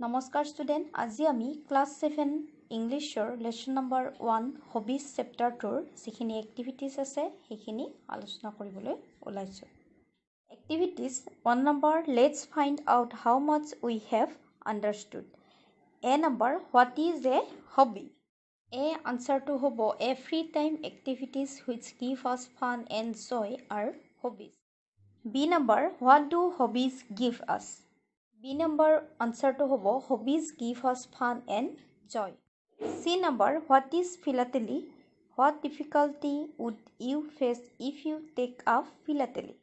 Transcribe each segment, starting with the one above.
নমস্কাৰ ষ্টুডেণ্ট আজি আমি ক্লাছ 7 ইংলিছৰ লেসন নম্বৰ 1 হবিজ চেপ্টাৰটোৰ যিখিনি এক্টিভিটিজ আছে সেইখিনি আলোচনা কৰিবলৈ ওলাইছো activities 1 number let's find out how much we have understood A number what is a hobby এ আনসাৰটো হ'ব a free time activities which give us fun and joy আৰ hobbies B number what do hobbies give us B number answer to hobo hobbies give us fun and joy. C number what is philately? What difficulty would you face if you take up philately?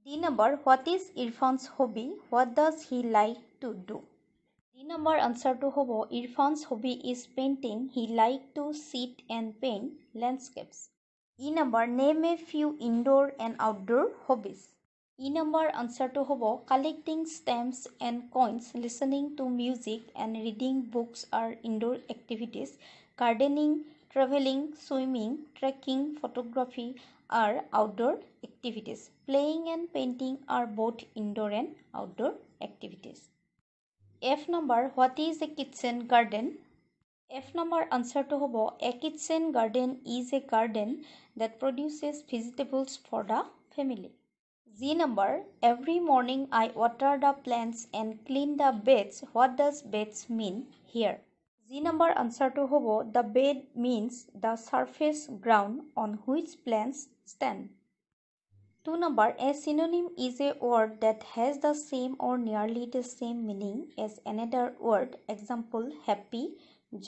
D number what is Irfan's hobby? What does he like to do? D number answer to hobo Irfan's hobby is painting. He like to sit and paint landscapes. E number name a few indoor and outdoor hobbies. E number answer to hobo collecting stamps and coins, listening to music and reading books are indoor activities. Gardening, traveling, swimming, trekking, photography are outdoor activities. Playing and painting are both indoor and outdoor activities. F number what is a kitchen garden? F number answer to hobo a kitchen garden is a garden that produces vegetables for the family. G number every morning I water the plants and clean the beds. What does beds mean here? G number answer to hobo the bed means the surface ground on which plants stand. 2 number a synonym is a word that has the same or nearly the same meaning as another word. Example happy,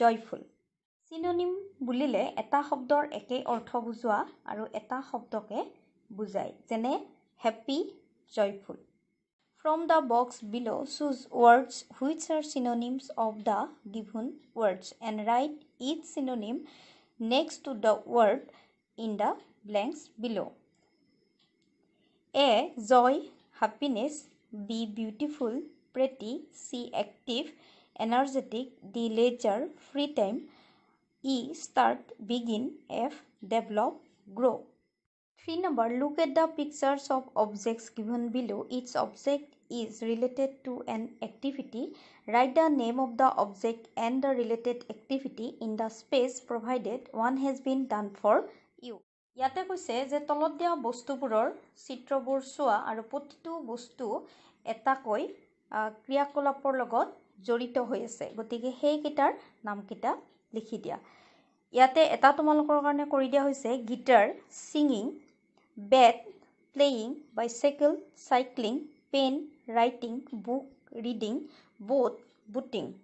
joyful. Synonym bulile eta শব্দৰ একে অৰ্থ বুজোৱা আৰু এটা শব্দকে বুজায় যেনে happy, joyful. From the box below, choose words which are synonyms of the given words and write each synonym next to the word in the blanks below. A. Joy, happiness. B. Beautiful, pretty. C. Active, energetic. D. Leisure, free time. E. Start, begin. F. Develop, grow. 3 number look at the pictures of objects given below. Each object is related to an activity. Write the name of the object and the related activity in the space provided. One has been done for you. ইয়াতে কৈছে যে তলত দিয়া বস্তুবোৰৰ চিত্ৰবোৰ চোৱা আৰু প্ৰতিটো বস্তু এটাকৈ ক্ৰিয়াকলাপৰ লগত জড়িত হৈ আছে গতিকে সেই কিটাৰ নামকিটা লিখি দিয়া ইয়াতে এটা তোমালোকৰ কাৰণে কৰি দিয়া হৈছে guitar singing bat, playing, bicycle, cycling, pen, writing, book, reading, boat, booting.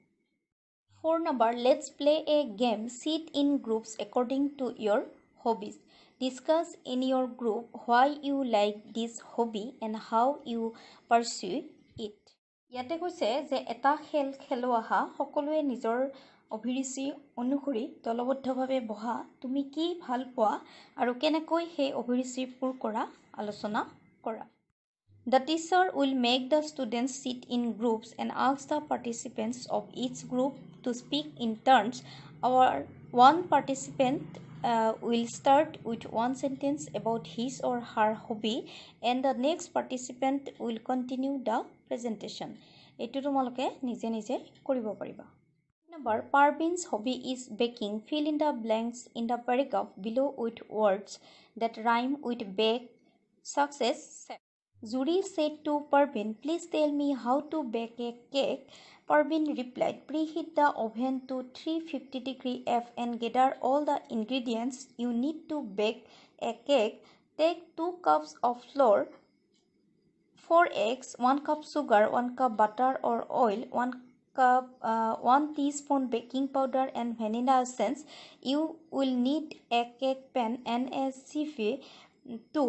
4 number, let's play a game. Sit in groups according to your hobbies. Discuss in your group why you like this hobby and how you pursue it. ইয়াতে কৈছে যে এটা খেল খেলোৱা সকলোৱে নিজৰ অভিৰুচি অনুসৰি দলবদ্ধভাৱে বহা তুমি কি ভাল পোৱা আৰু কেনেকৈ সেই অভিৰুচি পূৰ কৰা আলোচনা কৰা The teacher will make the students sit in groups and ask the participants of each group to speak in turns. One participant will start with one sentence about his or her hobby and the next participant will continue the presentation. এটো তোমালোকে নিজে নিজে কৰিব পাৰিবা Number Parvin's hobby is baking. Fill in the blanks in the paragraph below with words that rhyme with bake, success. Zuri said to Parvin, please tell me how to bake a cake. Parvin replied, preheat the oven to 350 degree F and gather all the ingredients you need to bake a cake. Take 2 cups of flour, 4 eggs, 1 cup sugar, 1 cup butter or oil, 1 teaspoon baking powder and vanilla essence. You will need a cake pan and a sieve to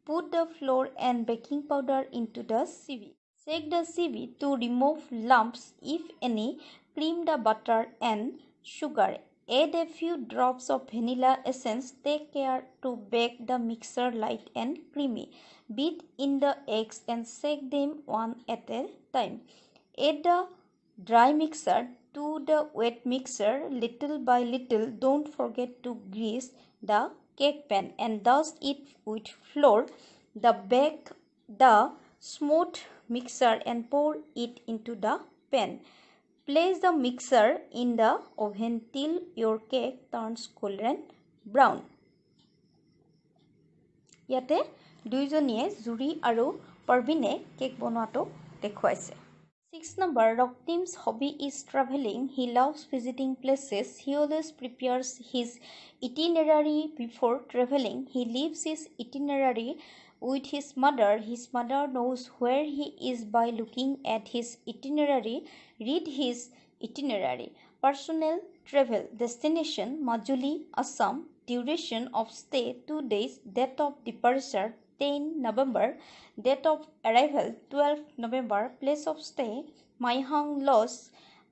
put the flour and baking powder into the sieve. Shake the sieve to remove lumps if any. Cream the butter and sugar. Add a few drops of vanilla essence. Take care to bake the mixture light and creamy. Beat in the eggs and shake them one at a time. Add the dry mixture to the wet mixture little by little. Don't forget to grease the cake pan and dust it with flour. Bake the smooth mixture and pour it into the pan. Place the mixer in the oven till your cake turns golden brown. ইয়াতে দুইজনীয়ে জুৰি আৰু পাৰবিনে cake বনোৱাটো দেখুৱাইছে। 6 number, Roktim's hobby is traveling. He loves visiting places. He always prepares his itinerary before traveling. He leaves his itinerary with his mother. His mother knows where he is by looking at his itinerary. Read his itinerary. Personal travel. Destination Majuli, Assam. Duration of stay 2 days. Date of departure 10 November. Date of arrival 12 November. Place of stay Maihang Lodge,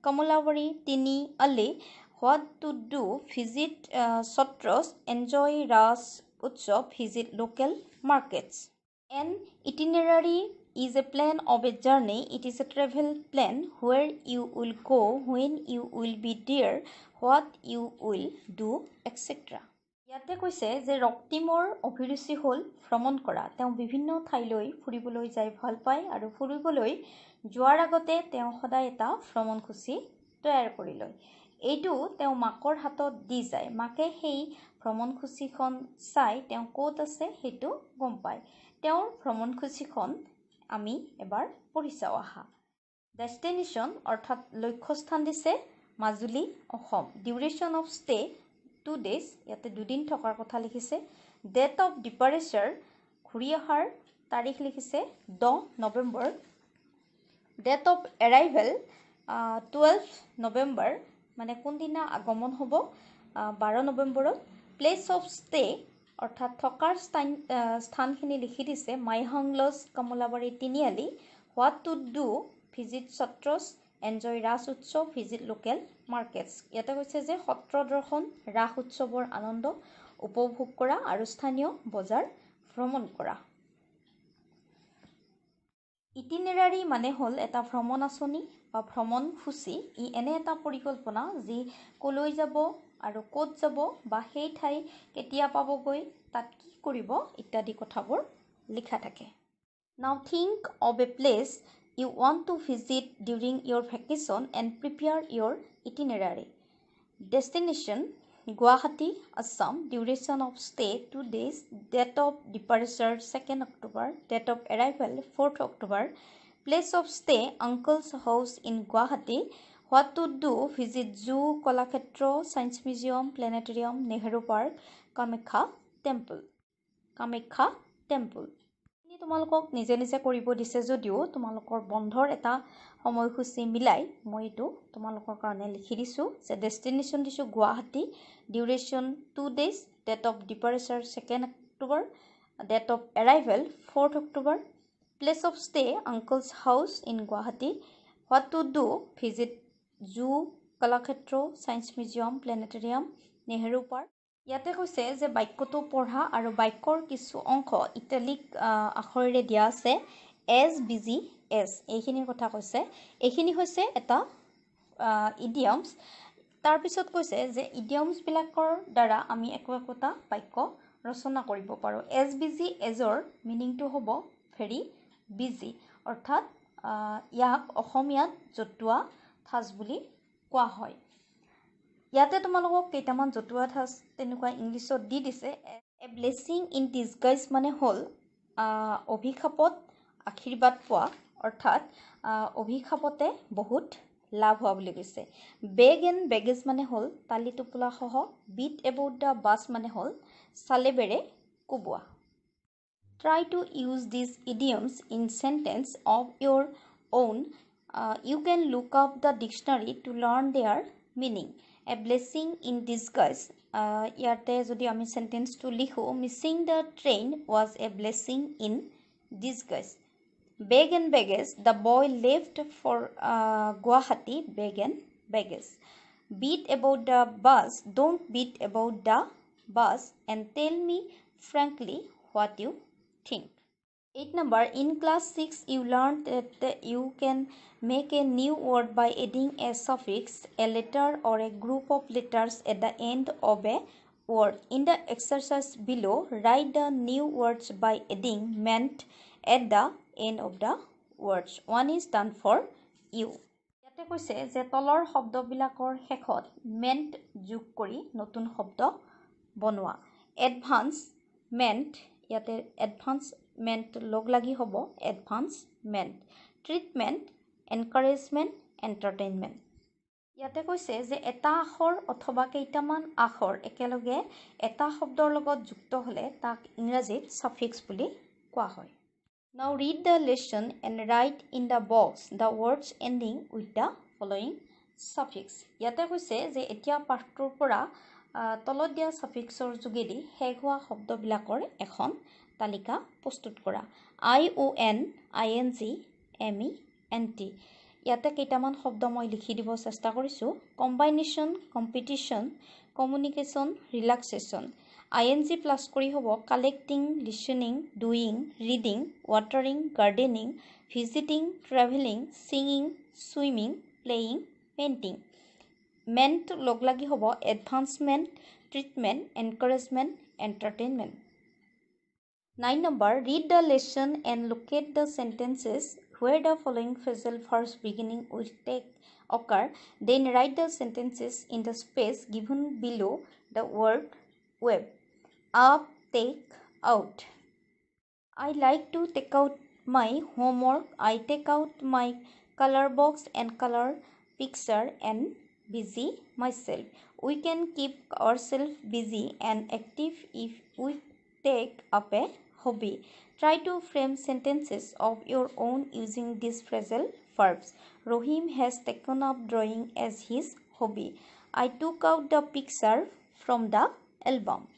Kamalavari, Tini Ali. What to do? Visit Sotros, enjoy Ras Utsav, visit local markets. An itinerary is a plan of a journey. It is a travel plan where you will go, when you will be there, what you will do, etc. ইয়াতে কৈছে যে ৰক্তিমৰ অভিৰুচি হ'ল ভ্ৰমণ কৰা। তেওঁ বিভিন্ন ঠাইলৈ ফুৰিবলৈ যাই ভাল পায় আৰু ফুৰিবলৈ যোৱাৰ আগতে তেওঁ সদায় এটা ভ্ৰমণসূচী তৈয়াৰ কৰি লয়। এইটো তেওঁ মাকৰ হাতত দি যায়। মাকে সেই ভ্ৰমণসূচীখন চাই তেওঁ ক'ত আছে সেইটো গম পায়। তেওঁৰ ভ্ৰমণসূচীখন আমি এবাৰ পঢ়ি চাওঁ আহা। ডেষ্টিনেশ্যন অৰ্থাৎ লক্ষ্যস্থান দিছে Majuli, Assam. Duration of stay 2 days, ইয়াতে 2 দিন থকাৰ কথা লিখিছে। ডেট অফ ডিপাৰেচাৰ ঘূৰি অহাৰ তাৰিখ লিখিছে 10 নৱেম্বৰ। ডেট অফ এৰাইভেল 12 নৱেম্বৰ, মানে কোনদিনা আগমন হ'ব 12 নৱেম্বৰত। প্লেচ অফ ষ্টে অৰ্থাৎ থকাৰ স্থানখিনি লিখি দিছে Maihang lodge, Kamalabari, Tiniali. What to do visit sattras, enjoy Raas উৎসৱ, ভিজিট লোকেল মাৰ্কেটছ। ইয়াতে কৈছে যে সত্ৰ দৰ্শন, ৰাস উৎসৱৰ আনন্দ উপভোগ কৰা আৰু স্থানীয় বজাৰ ভ্ৰমণ কৰা। ইটিনেৰাৰী মানে হ'ল এটা ভ্ৰমণ আঁচনি বা ভ্ৰমণসূচী। ই এনে এটা পৰিকল্পনা যি ক'লৈ যাব আৰু ক'ত যাব বা সেই ঠাই কেতিয়া পাবগৈ, তাত কি কৰিব ইত্যাদি কথাবোৰ লিখা থাকে। Now think of a place you want to visit during your vacation and prepare your itinerary. Destination Guwahati, Assam. Duration of stay 2 days. Date of departure 2nd October. Date of arrival 4th October. Place of stay uncle's house in Guwahati. What to do? Visit zoo, Kalakshetra, Science Museum, Planetarium, Nehru Park, Kamakya Temple. Kamakya Temple. তোমালোকক নিজে নিজে কৰিব দিছে যদিও তোমালোকৰ বন্ধৰ এটা সময়সূচী মিলাই মই এইটো তোমালোকৰ কাৰণে লিখি দিছোঁ যে ডেষ্টিনেশ্যন দিছোঁ Guwahati, duration 2 days, date of departure 2nd October, date of arrival 4th October, place of stay uncle's house in Guwahati, what to do visit zoo, Kalakshetra, science museum, planetarium, Nehru park. ইয়াতে কৈছে যে বাক্যটো পঢ়া আৰু বাক্যৰ কিছু অংশ ইটালিক আখৰেৰে দিয়া আছে। SBGS এইখিনিৰ কথা কৈছে। এইখিনি হৈছে এটা ইডিয়মছ। তাৰপিছত কৈছে যে ইডিয়মছবিলাকৰ দ্বাৰা আমি একোটা বাক্য ৰচনা কৰিব পাৰোঁ। SBGSৰ মিনিংটো হ'ব ভেৰি বিজি, অৰ্থাৎ ইয়াক অসমীয়াত জতুৱা ঠাঁচ বুলি কোৱা হয়। ইয়াতে তোমালোকক কেইটামান জতুৱা ঠাঁচ তেনেকুৱা ইংলিছত দি দিছে। এ ব্লেছিং ইন ডিছগাইজ মানে হ'ল অভিশাপত আশীৰ্বাদ পোৱা, অৰ্থাৎ অভিশাপতে বহুত লাভ হোৱা বুলি কৈছে। বেগ এণ্ড বেগেজ মানে হ'ল তালি টোপোলাসহ। বিট এবাউট দ্য বাছ মানে হ'ল চালেবেৰে কোবোৱা। Try to use these idioms in sentence of your own. You can look up the dictionary to learn their meaning. A blessing in disguise. ইয়াতে যদি আমি সেন্টেন্সটো লিখো, missing the train was a blessing in disguise. Bag and baggage. The boy left for Guwahati, bag and baggage. Beat about the bus. Don't beat about the bus and tell me frankly what you think. 8 number, in class 6 you learned that you can make a new word by adding a suffix, a letter or a group of letters at the end of a word. In the exercise below, write the new words by adding meant at the end of the words. One is done for you. ইয়াতে ইয়াতে কৈছে যে তলৰ শব্দবিলাকৰ শেষত mend যোগ কৰি নতুন শব্দ বনোৱা এডভান্সমেণ্ট ইয়াতে এডভান্সমেণ্ট লগ লাগি হ'ব এডভান্সমেণ্ট ট্ৰিটমেণ্ট এনকাৰেজমেণ্ট এণ্টাৰটেইনমেণ্ট ইয়াতে কৈছে যে এটা আখৰ অথবা কেইটামান আখৰ একেলগে এটা শব্দৰ লগত যুক্ত হ'লে তাক ইংৰাজীত ছাফিক্স বুলি কোৱা হয় Now read the lesson and write in the box the words ending with the following suffix. ইয়াতে কৈছে যে এতিয়া পাঠটোৰ পৰা তলত দিয়া ছাফিক্সৰ যোগেদি শেষ হোৱা শব্দবিলাকৰ এখন তালিকা প্ৰস্তুত কৰা ION ING MENT ইয়াতে কেইটামান শব্দ মই লিখি দিব চেষ্টা কৰিছোঁ combination competition communication relaxation ING plus কৰি হ'ব collecting listening doing reading watering gardening visiting travelling ছিংিং ছুইমিং প্লেয়িং পেইণ্টিং মেণ্ট লগ লাগি হ'ব advancement treatment encouragement entertainment 9 number read the lesson and locate the sentences where the following phrasal verbs beginning with take occur then write the sentences in the space given below the word web up take out I like to take out my homework I take out my color box and color picture and busy myself we can keep ourselves busy and active if we take up a hobby try to frame sentences of your own using these phrasal verbs Rohim has taken up drawing as his hobby I took out the picture from the album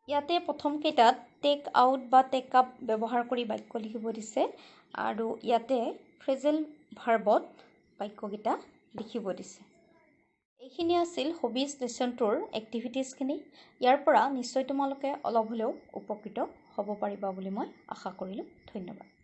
ইয়াতে প্ৰথম কেইটাত tech out বা tech up ব্যৱহাৰ কৰি বাক্য লিখিব দিছে আৰু ইয়াতে ফ্ৰেজেল ভাৰ্বত বাক্যকেইটা লিখিব দিছে এইখিনি আছিল হবিজ লেসনটোৰ এক্টিভিটিজখিনি ইয়াৰ পৰা নিশ্চয় তোমালোকে অলপ হ'লেও উপকৃত হ'ব পাৰিবা বুলি মই আশা কৰিলোঁ ধন্যবাদ